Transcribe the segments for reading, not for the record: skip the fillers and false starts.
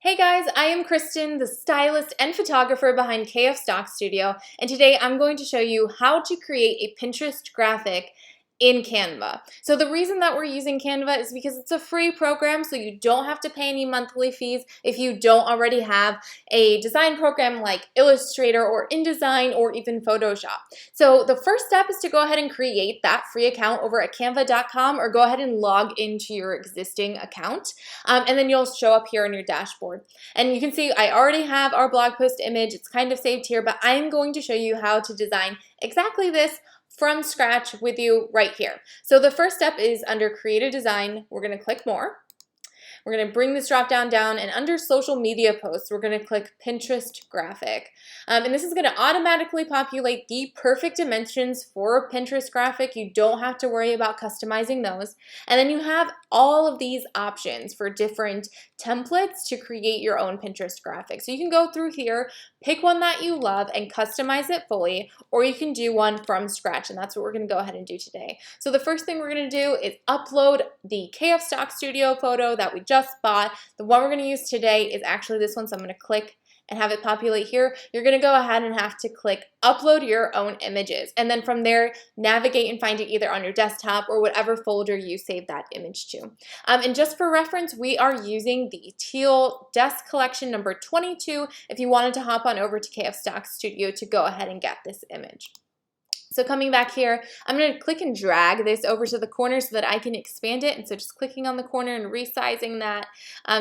Hey guys, I am Kristen, the stylist and photographer behind KF Stock Studio, and today I'm going to show you how to create a Pinterest graphic in Canva. So the reason that we're using Canva is because it's a free program, so you don't have to pay any monthly fees if you don't already have a design program like Illustrator or InDesign or even Photoshop. So the first step is to go ahead and create that free account over at canva.com, or go ahead and log into your existing account, and then you'll show up here on your dashboard. And you can see I already have our blog post image. It's kind of saved here, but I'm going to show you how to design exactly this from scratch with you right here. So the first step is under Create a Design. We're going to click More. We're going to bring this drop down, and under social media posts, we're going to click Pinterest graphic. And this is going to automatically populate the perfect dimensions for a Pinterest graphic. You don't have to worry about customizing those. And then you have all of these options for different templates to create your own Pinterest graphic. So you can go through here, pick one that you love and customize it fully, or you can do one from scratch, and that's what we're going to go ahead and do today. So the first thing we're going to do is upload the KF Stock Studio photo that we just bought. The one we're going to use today is actually this one, so I'm going to click and have it populate here. You're going to go ahead and have to click upload your own images, and then from there navigate and find it either on your desktop or whatever folder you save that image to. And just for reference, we are using the teal desk collection number 22 if you wanted to hop on over to KF Stock Studio to go ahead and get this image. So coming back here, I'm going to click and drag this over to the corner so that I can expand it. And so just clicking on the corner and resizing that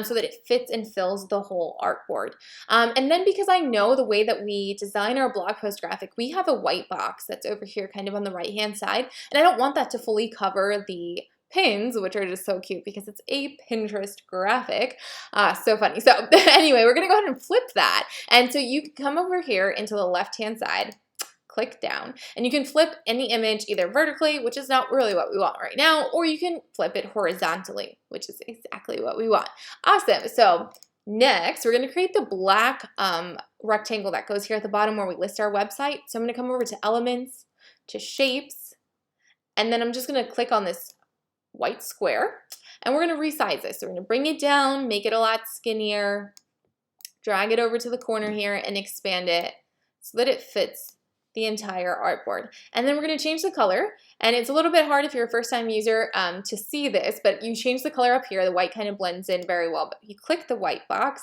so that it fits and fills the whole artboard. And then because I know the way that we design our blog post graphic, we have a white box that's over here kind of on the right-hand side. And I don't want that to fully cover the pins, which are just so cute because it's a Pinterest graphic. So funny. So anyway, we're going to go ahead and flip that. And so you can come over here into the left-hand side, click down, and you can flip any image either vertically, which is not really what we want right now, or you can flip it horizontally, which is exactly what we want. Awesome. So next, we're going to create the black rectangle that goes here at the bottom where we list our website. So I'm going to come over to Elements, to Shapes, and then I'm just going to click on this white square, and we're going to resize this. So we're going to bring it down, make it a lot skinnier, drag it over to the corner here, and expand it so that it fits the entire artboard. And then we're going to change the color, and it's a little bit hard if you're a first-time user to see this, but you change the color up here. The white kind of blends in very well, but you click the white box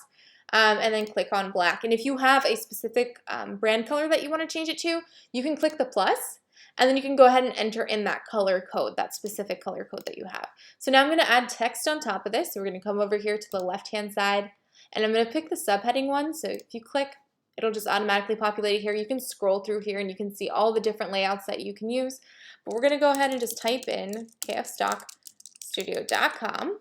and then click on black. And if you have a specific brand color that you want to change it to, you can click the plus, and then you can go ahead and enter in that color code, that specific color code that you have. So now I'm going to add text on top of this. So we're going to come over here to the left-hand side, and I'm going to pick the subheading one. So if you click, it'll just automatically populate it here. You can scroll through here and you can see all the different layouts that you can use. But we're going to go ahead and just type in kfstockstudio.com,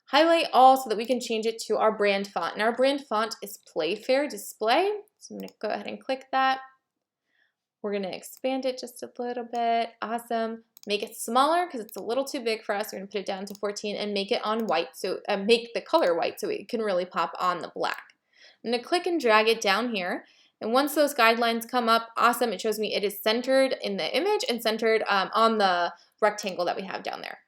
highlight all so that we can change it to our brand font. And our brand font is Playfair Display. So I'm going to go ahead and click that. We're going to expand it just a little bit. Awesome. Make it smaller because it's a little too big for us. We're going to put it down to 14 and make it on white. So make the color white so it can really pop on the black. I'm going to click and drag it down here, and once those guidelines come up, awesome, it shows me it is centered in the image and centered on the rectangle that we have down there.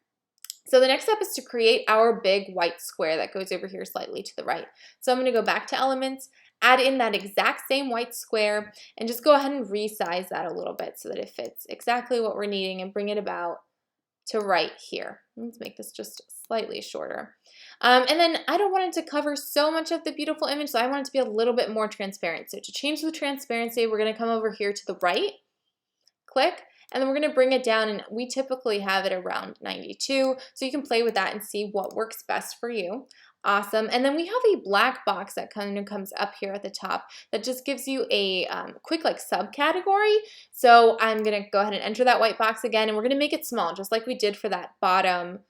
So the next step is to create our big white square that goes over here slightly to the right. So I'm going to go back to Elements, add in that exact same white square, and just go ahead and resize that a little bit so that it fits exactly what we're needing, and bring it about to right here. Let's make this just slightly shorter. And then I don't want it to cover so much of the beautiful image, so I want it to be a little bit more transparent. So to change the transparency, we're going to come over here to the right, click, and then we're going to bring it down, and we typically have it around 92, so you can play with that and see what works best for you. Awesome. And then we have a black box that kind of comes up here at the top that just gives you a quick subcategory. So I'm going to go ahead and enter that white box again, and we're going to make it small, just like we did for that bottom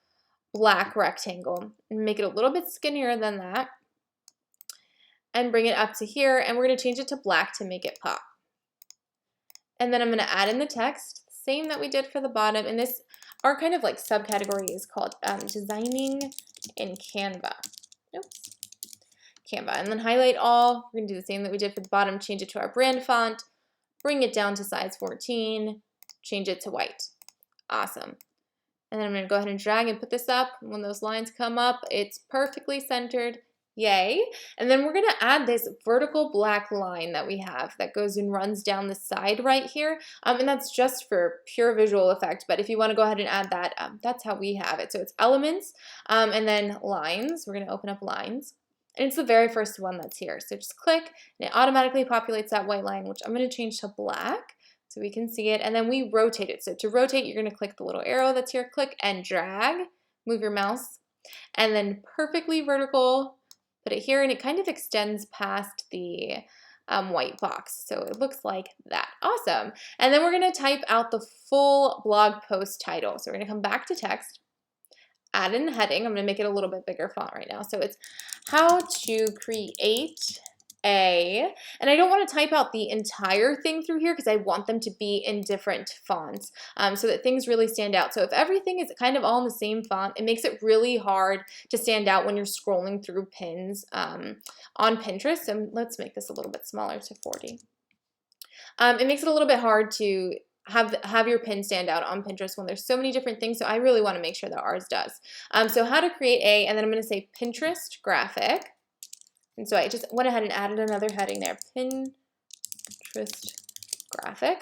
black rectangle, and make it a little bit skinnier than that, and bring it up to here, and we're going to change it to black to make it pop. And then I'm going to add in the text, same that we did for the bottom, and this, our kind of subcategory is called Designing in Canva. Oops. Canva, and then highlight all. We're going to do the same that we did for the bottom, change it to our brand font, bring it down to size 14, change it to white. Awesome. And then I'm going to go ahead and drag and put this up. When those lines come up, it's perfectly centered. Yay. And then we're going to add this vertical black line that we have that goes and runs down the side right here. And that's just for pure visual effect. But if you want to go ahead and add that, that's how we have it. So it's elements and then lines. We're going to open up lines. And it's the very first one that's here. So just click and it automatically populates that white line, which I'm going to change to black so we can see it. And then we rotate it. So to rotate, you're going to click the little arrow that's here, click and drag, move your mouse, and then perfectly vertical. Put it here and it kind of extends past the white box. So it looks like that. Awesome. And then we're going to type out the full blog post title. So we're going to come back to text, add in the heading. I'm going to make it a little bit bigger font right now. So it's how to create and I don't want to type out the entire thing through here because I want them to be in different fonts so that things really stand out. So if everything is kind of all in the same font, it makes it really hard to stand out when you're scrolling through pins on Pinterest. And let's make this a little bit smaller to 40. It makes it a little bit hard to have your pin stand out on Pinterest when there's so many different things. So I really want to make sure that ours does. So how to create and then I'm going to say Pinterest graphic. And so I just went ahead and added another heading there, Pinterest graphic.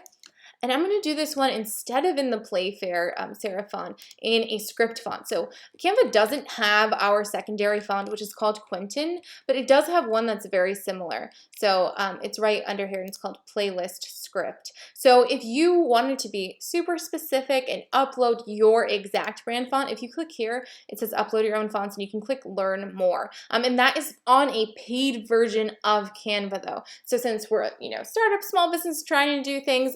And I'm going to do this one instead of in the Playfair serif font in a script font. So Canva doesn't have our secondary font, which is called Quentin, but it does have one that's very similar. So it's right under here and it's called Playlist Script. So if you wanted to be super specific and upload your exact brand font, if you click here, it says upload your own fonts and you can click learn more. And that is on a paid version of Canva though. So since we're, startup, small business trying to do things,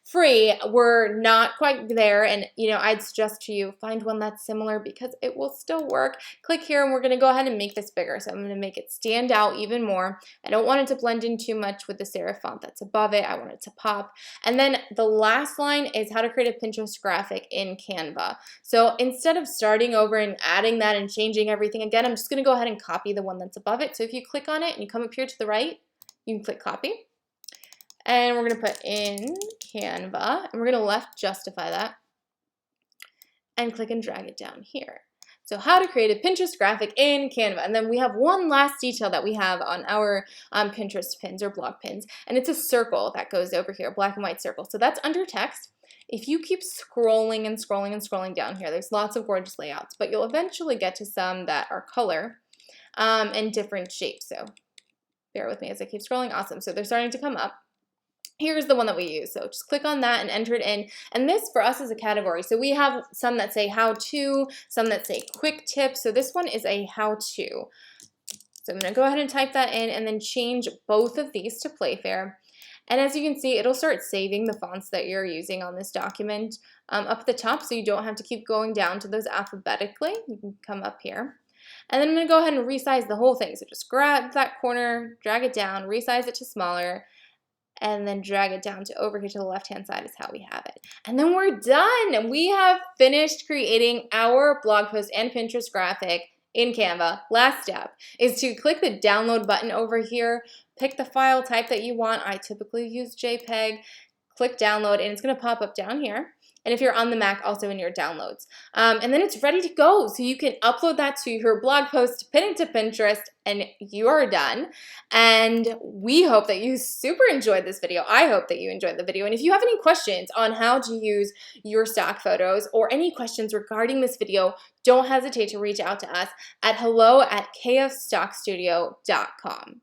free, we're not quite there, and I'd suggest to you find one that's similar because it will still work. Click here and we're going to go ahead and make this bigger. So I'm going to make it stand out even more. I don't want it to blend in too much with the serif font that's above it. I want it to pop. And then the last line is how to create a Pinterest graphic in Canva. So instead of starting over and adding that and changing everything again, I'm just going to go ahead and copy the one that's above it. So if you click on it and you come up here to the right, you can click copy. And we're going to put in Canva, and we're going to left justify that, and click and drag it down here. So how to create a Pinterest graphic in Canva. And then we have one last detail that we have on our Pinterest pins or blog pins, and it's a circle that goes over here, black and white circle. So that's under text. If you keep scrolling and scrolling and scrolling down here, there's lots of gorgeous layouts, but you'll eventually get to some that are color and different shapes. So bear with me as I keep scrolling. Awesome. So they're starting to come up. Here's the one that we use. So just click on that and enter it in. And this for us is a category. So we have some that say how to, some that say quick tips. So this one is a how to. So I'm going to go ahead and type that in and then change both of these to Playfair. And as you can see, it'll start saving the fonts that you're using on this document up at the top, so you don't have to keep going down to those alphabetically. You can come up here. And then I'm going to go ahead and resize the whole thing. So just grab that corner, drag it down, resize it to smaller, and then drag it down to over here to the left-hand side is how we have it. And then we're done. We have finished creating our blog post and Pinterest graphic in Canva. Last step is to click the download button over here, pick the file type that you want. I typically use JPEG. Click download, and it's going to pop up down here. And if you're on the Mac, also in your downloads. And then it's ready to go. So you can upload that to your blog post, pin it to Pinterest, and you are done. And we hope that you super enjoyed this video. I hope that you enjoyed the video. And if you have any questions on how to use your stock photos or any questions regarding this video, don't hesitate to reach out to us at hello@kfstockstudio.com.